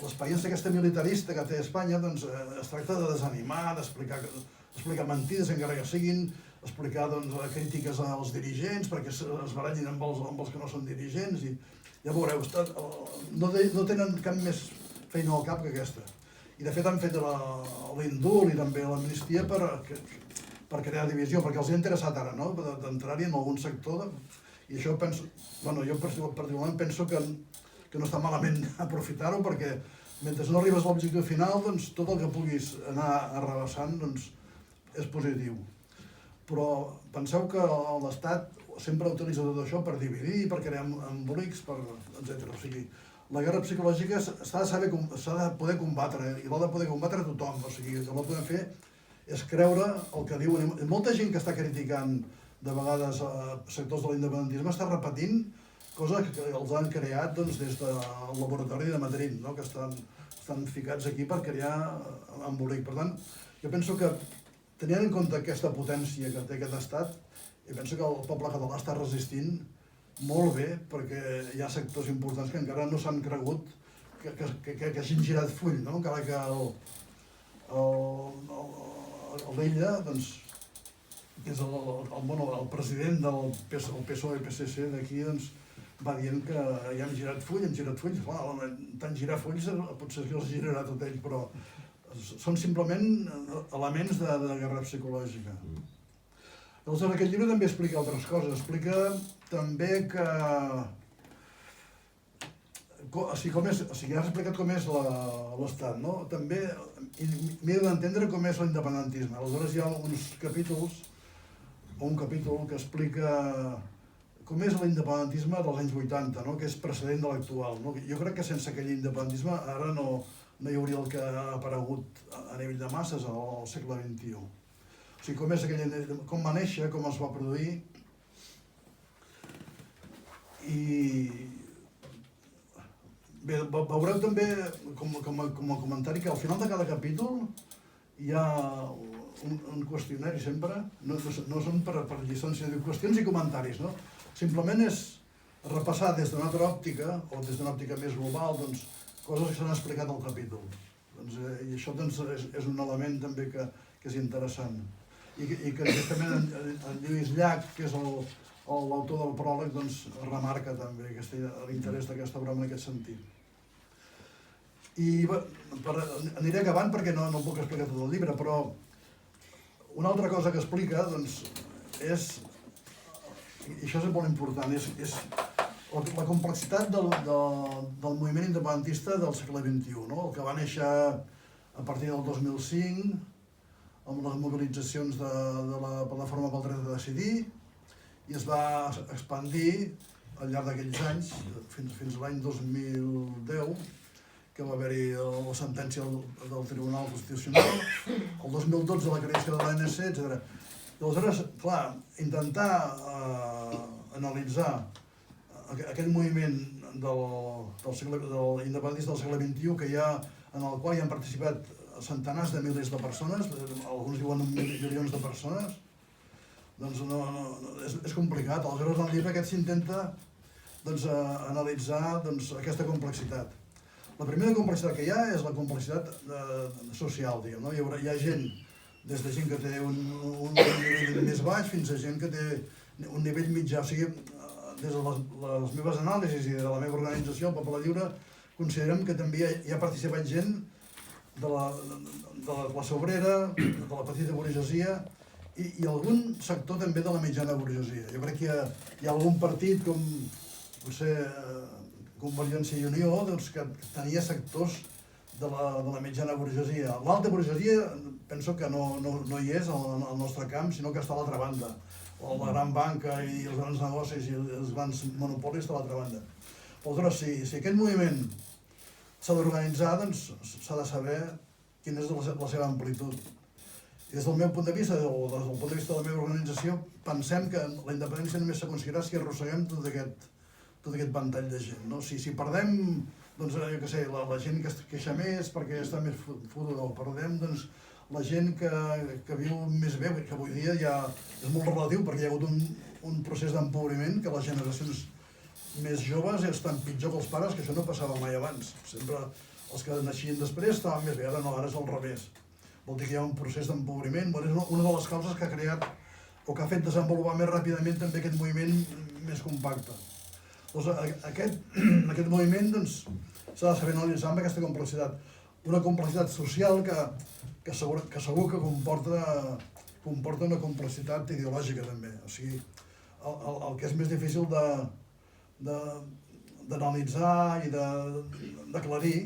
l'experiència aquesta militarista que té Espanya doncs, es tracta de desanimar, d'explicar mentides encara que siguin, explicar crítiques als dirigents perquè es barallin amb els que no són dirigents i ja veureu, no tenen cap més feina al cap que aquesta. I de fet han fet l'indult i també l'amnistia per crear divisió, perquè els ha interessat ara, no?, d'entrar-hi en algun sector i això penso, bueno, jo particularment penso que no està malament aprofitar-ho perquè mentre no arribes a l'objectiu final, doncs tot el que puguis anar arrabassant doncs, és positiu. Però penseu que l'Estat sempre utilitza tot això per dividir, per crear embolics, etc. O sigui, la guerra psicològica s'ha de poder combatre i l'ha de poder combatre tothom. O sigui, el que no podem fer és creure el que diuen. Molta gent que està criticant de vegades sectors de l'independentisme està repetint coses que els han creat des del laboratori de Madrid, que estan ficats aquí per crear embolic. Per tant, jo penso que tenint en compte aquesta potència que té aquest estat, jo penso que el poble català està resistint molt bé perquè hi ha sectors importants que encara no s'han cregut que hagin girat full, encara que l'Illa, doncs, que és el president del PSOE-PSC d'aquí, va dient que ja hem girat fulls, tant girar fulls potser que els girarà tot ell, però són simplement elements de guerra psicològica. Llavors, aquest llibre també explica altres coses, explica també que... O sigui, has explicat com és l'Estat, no? També m'he d'entendre com és l'independentisme. Aleshores hi ha uns capítols, o un capítol que explica com és l'independentisme dels anys 80, que és precedent de l'actual. Jo crec que sense aquell independentisme ara no hi hauria el que ha aparegut a nivell de masses al segle XXI. O sigui, com va néixer, com es va produir i... Bé, veureu també, com a comentari, que al final de cada capítol hi ha un qüestionari sempre, no són per lliçons, sinó qüestions i comentaris, no? Simplement és repassar des d'una altra òptica, o des d'una òptica més global, coses que s'han explicat al capítol. I això és un element també que és interessant. I que justament en Lluís Llach, que és l'autor del pròleg, remarca també l'interès d'aquesta obra en aquest sentit. I aniré acabant perquè no puc explicar tot el llibre, però una altra cosa que explica és, i això és molt important, és la complexitat del moviment independentista del segle XXI, el que va néixer a partir del 2005 amb les mobilitzacions de la Plataforma pel Dret a Decidir i es va expandir al llarg d'aquells anys, fins a l'any 2010, que va haver-hi la sentència del Tribunal Constitucional, el 2012 la creació de l'ANC, etc. Aleshores, clar, intentar analitzar aquell moviment independentista del segle XXI en el qual hi han participat centenars de milers de persones, alguns diuen milions de persones, doncs és complicat. Aleshores, en el llibre aquest s'intenta analitzar aquesta complexitat. La primera complexitat que hi ha és la complexitat social, diguem. Hi ha gent, des de gent que té un nivell més baix fins a gent que té un nivell mitjà. O sigui, des de les meves anàlisis i de la meva organització, el Poble Lliure, considerem que també hi ha participat gent de la classe obrera, de la petita burgesia i algun sector també de la mitjana burgesia. Jo crec que hi ha algun partit com potser Convergència i Unió que tenia sectors de la mitjana burgesia. L'alta burgesia penso que no hi és al nostre camp, sinó que està a l'altra banda. La gran banca i els grans negocis i els grans monopolis a l'altra banda. Aleshores, si aquest moviment s'ha d'organitzar, doncs s'ha de saber quina és la seva amplitud. I des del meu punt de vista, o des del punt de vista de la meva organització, pensem que la independència només s'aconseguirà si arrosseguem tot aquest ventall de gent. Si perdem, doncs, jo què sé, la gent que es queixa més perquè està més fotuda, o perdem la gent que viu més bé, que avui dia ja és molt relatiu perquè hi ha hagut un procés d'empobriment que les generacions més joves estan pitjor que els pares, que això no passava mai abans. Sempre Els que naixien després estaven més bé, ara no, ara és al revés. Vol dir que hi ha un procés d'empobriment. És una de les causes que ha creat o que ha fet desenvolupar més ràpidament també aquest moviment més compacte. Doncs aquest moviment s'ha de saber analitzar amb aquesta complexitat. Una complexitat social que segur que comporta una complexitat ideològica també. O sigui, el que és més difícil d'analitzar i d'aclarir